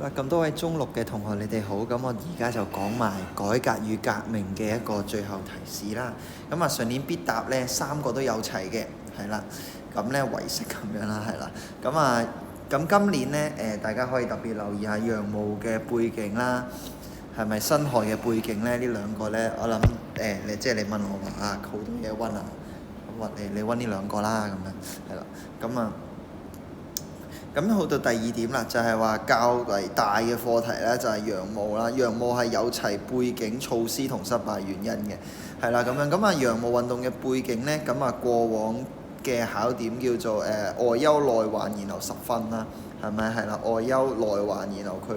咁多位中六嘅同學，你哋好。咁我而家就講埋改革與革命嘅一個最後提示啦。咁上年必答呢3個都有齊嘅，係啦。咁呢唯識咁樣啦，係啦。咁今年呢，大家可以特別留意下洋務嘅背景啦，係咪辛亥嘅背景呢？呢兩個呢，我諗你問我話好多嘢溫啊，咁你溫呢兩個啦，咁樣係啦。咁好到第二點啦，就係話較為大嘅課題咧，就係洋務啦。洋務係有齊背景、措施同失敗原因嘅，係啦咁樣。洋務運動嘅背景咧，過往嘅考點叫做外憂內患，然後10分啦，係咪？係啦，外憂內患，然後佢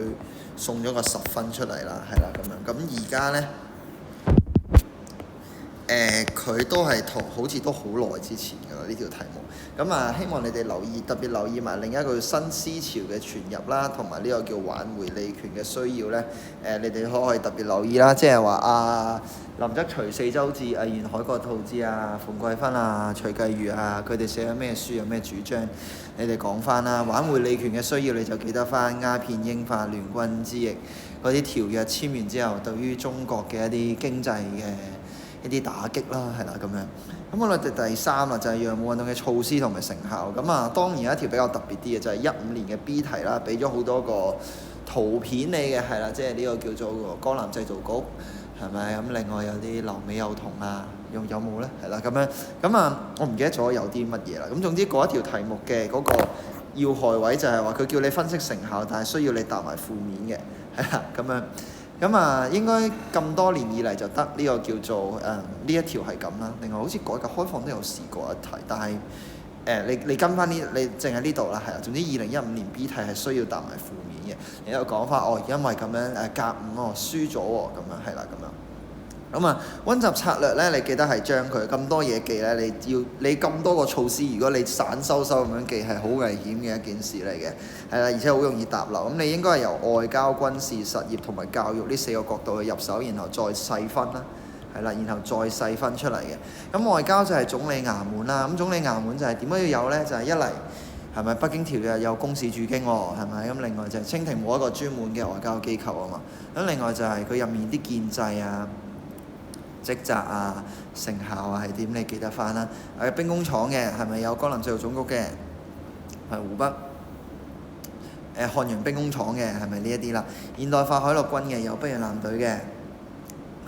送咗個10分出嚟啦，係啦咁樣。咁而家咧，佢都係好似都好耐之前㗎啦，呢條題目。希望你哋特別留意埋另一個新思潮嘅傳入啦，同埋呢個叫挽回利權嘅需要呢。你哋可以特別留意啦，即係話林則徐、四周節、袁海國兔子啊、馮桂芬啊、徐繼瑜啊，佢哋寫咗咩書，有咩主張，你哋講翻啦。挽回利權嘅需要，你就記得翻鴉片、英法聯軍之役嗰啲條約簽完之後，對於中國嘅一啲經濟嘅一啲打擊啦，係啦咁樣。我哋第三啦，就係洋務運動嘅措施同埋成效。當然有一條比較特別啲嘅，就係15年嘅 B 題啦，俾咗好多個圖片你嘅，係啦，即係呢個叫做江南製造局，係咪？另外有啲留美幼童啊，有冇呢？係啦咁樣。我唔記得咗有啲乜嘢啦。總之嗰一條題目嘅嗰個要害位就係話佢叫你分析成效，但係需要你答埋負面嘅，係啦咁樣。應該咁多年以嚟就得呢個叫做呢一條係咁啦。另外好似改革開放都有試過一題，但係你跟翻呢，你淨係呢度啦，係啊。總之2015年 B 題係需要答埋負面嘅。你又講翻因為咁樣甲午輸咗喎，咁樣係啦咁樣。溫習策略咧，你記得係將佢咁多嘢記咧，你咁多個措施，如果你散收咁樣記，係好危險嘅一件事嚟嘅，係啦，而且好容易答漏。你應該係由外交、軍事、實業同埋教育呢4個角度去入手，然後再細分啦，係啦，然後再細分出嚟嘅。外交就係總理衙門啦，總理衙門就係點解要有呢？就係一嚟係咪北京條約有公使駐京喎，係咪？另外就係清廷冇一個專門嘅外交機構啊嘛。另外就係佢入面啲建制啊、職責啊、成效啊係點？你記得翻啦。兵工廠嘅係咪有江南製造總局嘅？係湖北漢陽兵工廠嘅係咪呢一啲啦？現代化海陸軍嘅有北洋艦隊嘅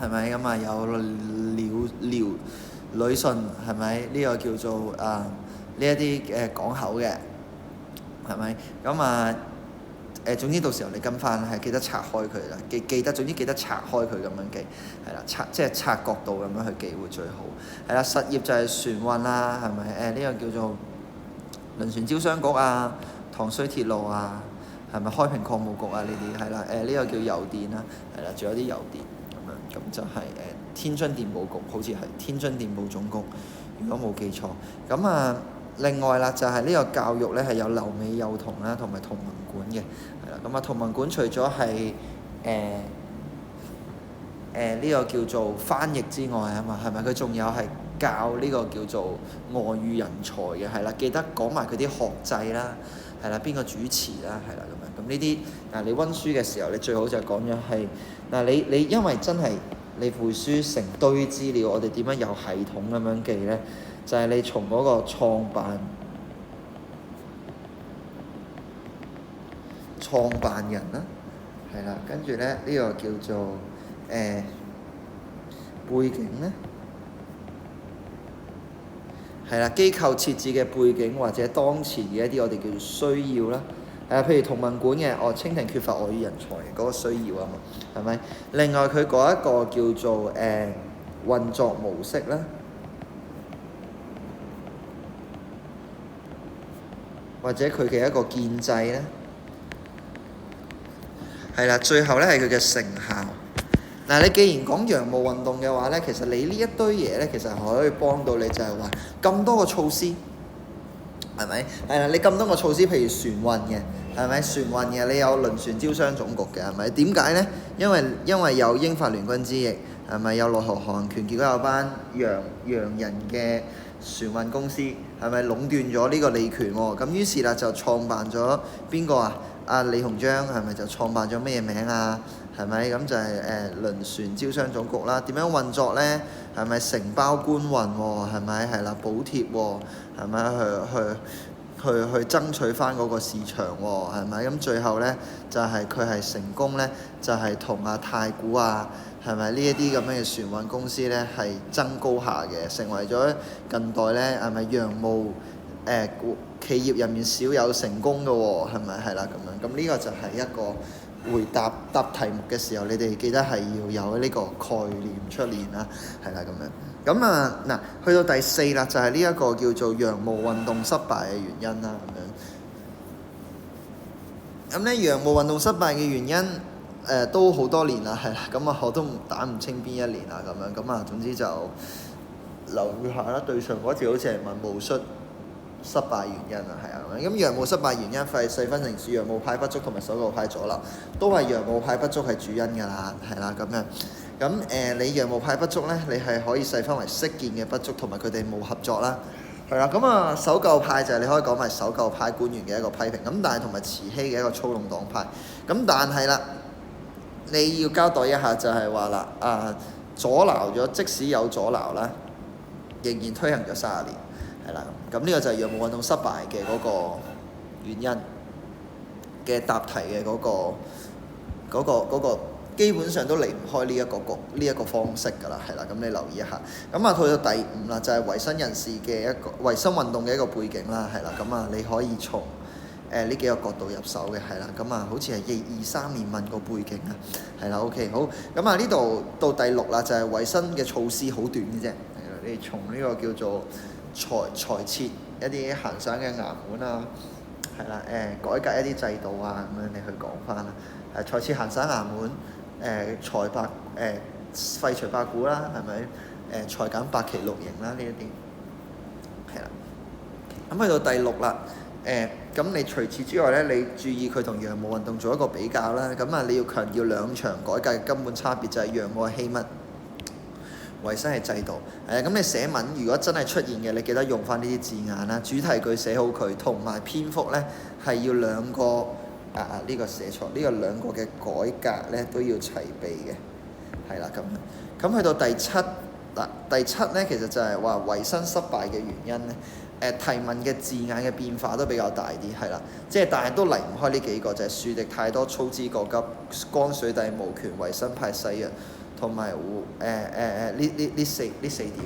係咪？有遼旅順係咪？呢個叫做呢一啲港口嘅係咪？總之到時候你跟翻係記得拆開佢啦，總之記得拆開佢咁樣記，係啦，即係拆角度咁樣去記會最好。係啦，實業就係船運啦，係咪？呢個叫做輪船招商局啊、唐睢鐵路啊，係咪？開平礦務局啊呢啲係啦，呢個叫郵電啦，係啦，仲有啲郵電咁就係天津電報局，好似係天津電報總局，如果冇記錯。另外啦，就係呢個教育咧係有留美幼童啦，同埋同文館嘅，係啦。同文館除咗係呢個叫做翻譯之外啊嘛，係咪？佢仲有係教呢個叫做外語人才嘅，係啦。記得講埋佢啲學制啦，係啦，邊個主持啦，係啦咁樣。咁呢啲你温書嘅時候，你最好就講咗係你因為真係你背書成堆資料，我哋點樣有系統咁樣記咧？就係你從嗰個創辦人啦，係啦，跟住咧呢個叫做背景咧，係啦，機構設置嘅背景或者當前嘅一啲我哋叫做需要啦，譬如同文館嘅，清廷缺乏外語人才嗰個需要啊嘛，係咪？另外佢嗰一個叫做運作模式啦。或者佢嘅一個建制咧，係啦，最後咧係佢嘅成效。你既然講洋務運動嘅話咧，其實你呢一堆嘢咧，其實可以幫到你，就係話咁多個措施，係咪？係啦，你咁多個措施，譬如船運嘅，係咪？船運嘅你有輪船招商總局嘅，係咪？點解咧？因為有英法聯軍之役，係咪？有內河航權，結果有班洋人嘅船運公司係咪壟斷咗呢個利權喎？咁於是啦就創辦咗邊個啊？李鴻章係咪就創辦咗咩嘢名啊？係咪咁就係輪船招商總局啦？點樣運作呢？係咪承包官運喎？係咪係啦？補貼喎？係咪去爭取翻嗰個市場喎？係咪咁最後呢，就係佢係成功呢，就係同太古啊，係咪呢一啲咁樣嘅船運公司呢，係爭高下嘅，成為咗近代呢，係咪洋務企業入面少有成功嘅喎？係咪係啦咁樣？咁呢個就係一個回答題目嘅時候，你哋記得係要有呢個概念出現啦，係啦咁樣。咁嗱，去到第4啦，就係呢一個叫做洋務運動失敗嘅原因啦，咁樣。咁咧，洋務運動失敗嘅原因都好多年啦，係啦，咁我都打唔清邊一年啦，咁樣。咁總之就留意下啦。對上嗰次好似係問戊戌失敗原因啊，係啊，咁洋務失敗原因細分成洋務派不足同埋搜救派阻撓，都係洋務派不足係主因㗎啦，係啦咁樣。咁你洋務派不足呢，你係可以細分為識見嘅不足同埋佢哋冇合作啦，係啦。咁搜救派就係你可以講埋搜救派官員嘅一個批評，咁但係同埋慈禧嘅一個操弄黨派。咁但係啦，你要交代一下就係話啦，阻撓咗，即使有阻撓啦，仍然推行咗30年，係啦。咁呢個就係洋務運動失敗嘅嗰個原因嘅答題嘅嗰個。基本上都離唔開呢一個方式㗎啦，係啦，咁你留意一下。咁去到第5啦，就係維新人士嘅一個維新運動嘅一個背景啦，係啦，咁你可以從呢幾個角度入手嘅，係啦，咁好似係23年問個背景啊，係啦 ，OK 好。咁呢度到第6啦，就係維新嘅措施好短嘅啫，你從呢個叫做裁撤一啲閒散嘅衙門啊，係啦，改革一啲制度啊，咁樣你去講翻啦，裁撤閒散衙門。廢除八股啦，係咪？裁減8期6刑啦，呢一啲係啦。咁去到第6啦，咁你除此之外咧，你注意佢同洋務運動做一個比較啦。咁你要強調兩場改革嘅根本差別就係洋務係器物，維新係制度。咁你寫文如果真係出現嘅，你記得用翻呢啲字眼啦。主題句寫好佢，同埋篇幅咧係要兩個。呢個寫錯，呢個兩個嘅改革咧都要齊備嘅，係啦咁樣。咁去到第7嗱，第7咧其實就係話維新失敗嘅原因咧，提問嘅字眼嘅變化都比較大啲，係啦，即係但係都離唔開呢幾個，就係樹敵太多、操之過急、光緒帝無權、維新派勢弱，同埋呢四點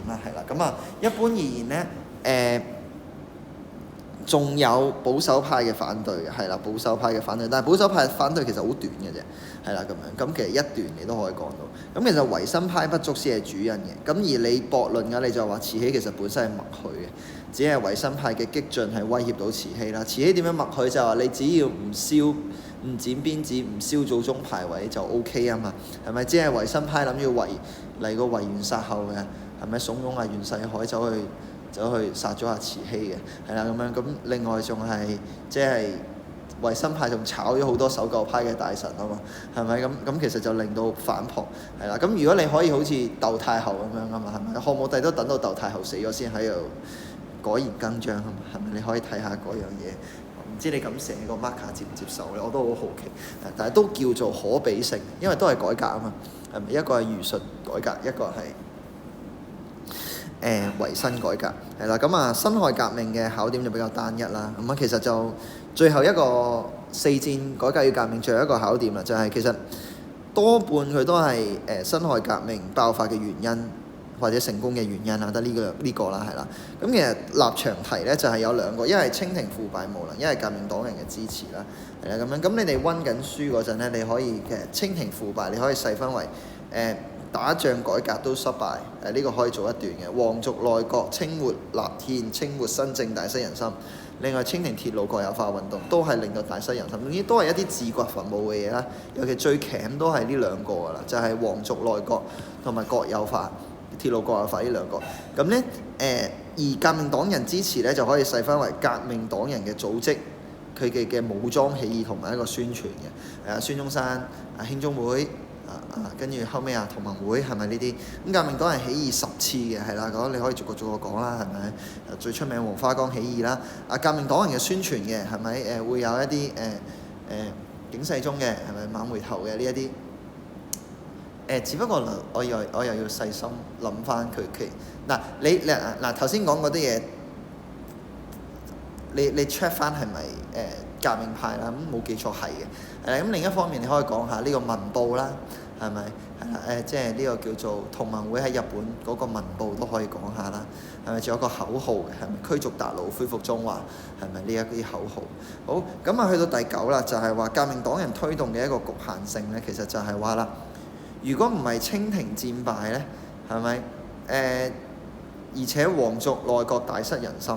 啦，係啦。咁一般而言咧，仲有保守派嘅反對嘅，係啦，保守派嘅反對，但係保守派反對其實好短嘅啫，係啦咁樣。咁其實一段你都可以講到。咁其實維新派不足先係主因嘅。咁而你駁論嘅，你就話慈禧其實本身係默許嘅，只係維新派嘅激進係威脅到慈禧啦。慈禧點樣默許就係話你只要唔剪辮子、唔燒祖宗牌位就 OK 啊嘛，係咪？只係維新派諗住嚟個維園殺後嘅，係咪慫恿袁世凱走去殺咗慈禧嘅，係啦咁樣。咁另外仲係即係維新派仲炒咗好多守舊派嘅大臣啊嘛，係咪？咁其實就令到反撲，係啦。咁如果你可以好似竇太后咁樣啊嘛，係咪？漢武帝都等到竇太后死咗先喺度改弦更張啊嘛，係咪？你可以睇下嗰樣嘢，唔知你咁寫個 marker 接唔接受咧？我都好好奇，但係都叫做可比性，因為都係改革啊嘛，係咪？一個係儒術改革，一個係維新改革，係啦。咁辛亥革命嘅考點就比較單一啦。咁其實就最後一個4戰改革與革命最後一個考點啦，就係其實多半佢都係辛亥革命爆發嘅原因或者成功嘅原因啦，得呢個啦，係啦。咁其實立場題咧就係有兩個，一係清廷腐敗無能，一係革命黨人嘅支持啦，係啦咁樣。咁你哋溫緊書嗰陣咧，你可以其實清廷腐敗你可以細分為打仗改革都失敗，呢個可以做一段嘅。皇族內閣、清末立憲、清末新政大失人心。另外清廷鐵路國有化運動都係令到大失人心，總之都係一啲自掘墳墓嘅嘢啦。尤其最鉗都係呢兩個㗎啦，就係皇族內閣同埋國有化、鐵路國有化呢兩個。咁咧而革命黨人支持咧就可以細分為革命黨人嘅組織，佢嘅武裝起義同埋一個宣傳嘅。孫中山興中會。跟住後尾同盟會係咪呢啲？咁革命黨人起義10次嘅，係啦，咁你可以逐個講啦，係咪？最出名黃花崗起義啦。革命黨人嘅宣傳嘅係咪？會有一啲警世鐘嘅係咪猛回頭嘅呢一啲？只不過我又要細心諗翻佢嗱，嗱頭先講嗰啲嘢，你 check 翻係咪革命派啦？咁冇記錯係嘅。咁另一方面你可以講下呢個民報啦，係咪？係啦，即係呢個叫做同盟會喺日本嗰個民報都可以講下啦，係咪？仲有個口號嘅，係咪驅逐韃虜恢復中華，係咪呢一啲口號？好，咁啊去到第9啦，就係話革命黨人推動嘅一個局限性咧，其實就係話啦，如果唔係清廷戰敗咧，係咪？而且皇族內閣大失人心，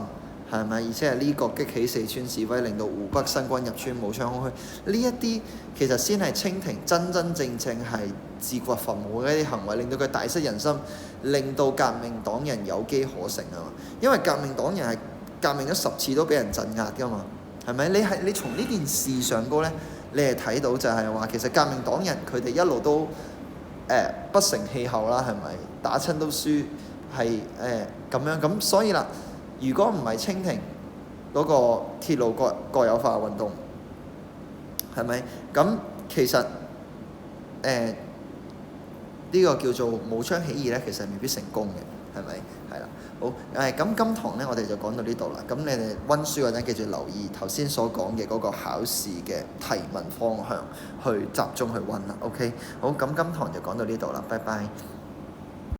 係咪？而且係呢個激起四川示威，令到湖北新軍入川，武昌空虛，呢一啲其實先係清廷真正係自掘墳墓嘅一啲行為，令到佢大失人心，令到革命黨人有機可乘啊嘛。因為革命黨人係革命咗10次都俾人鎮壓㗎嘛，係咪？你從呢件事上高咧，你係睇到就係話，其實革命黨人佢哋一路都不成氣候啦，係咪？打親都輸，係咁樣咁，所以啦，如果唔係清廷嗰個鐵路國有化運動，係咪？咁其實呢個叫做武昌起義咧，其實未必成功嘅，係咪？係啦，好咁今堂咧，我哋就講到呢度啦。咁你哋溫書嗰陣記住留意頭先所講嘅嗰個考試嘅提問方向，去集中去溫啦。OK，好，咁今堂就講到呢度啦，拜拜。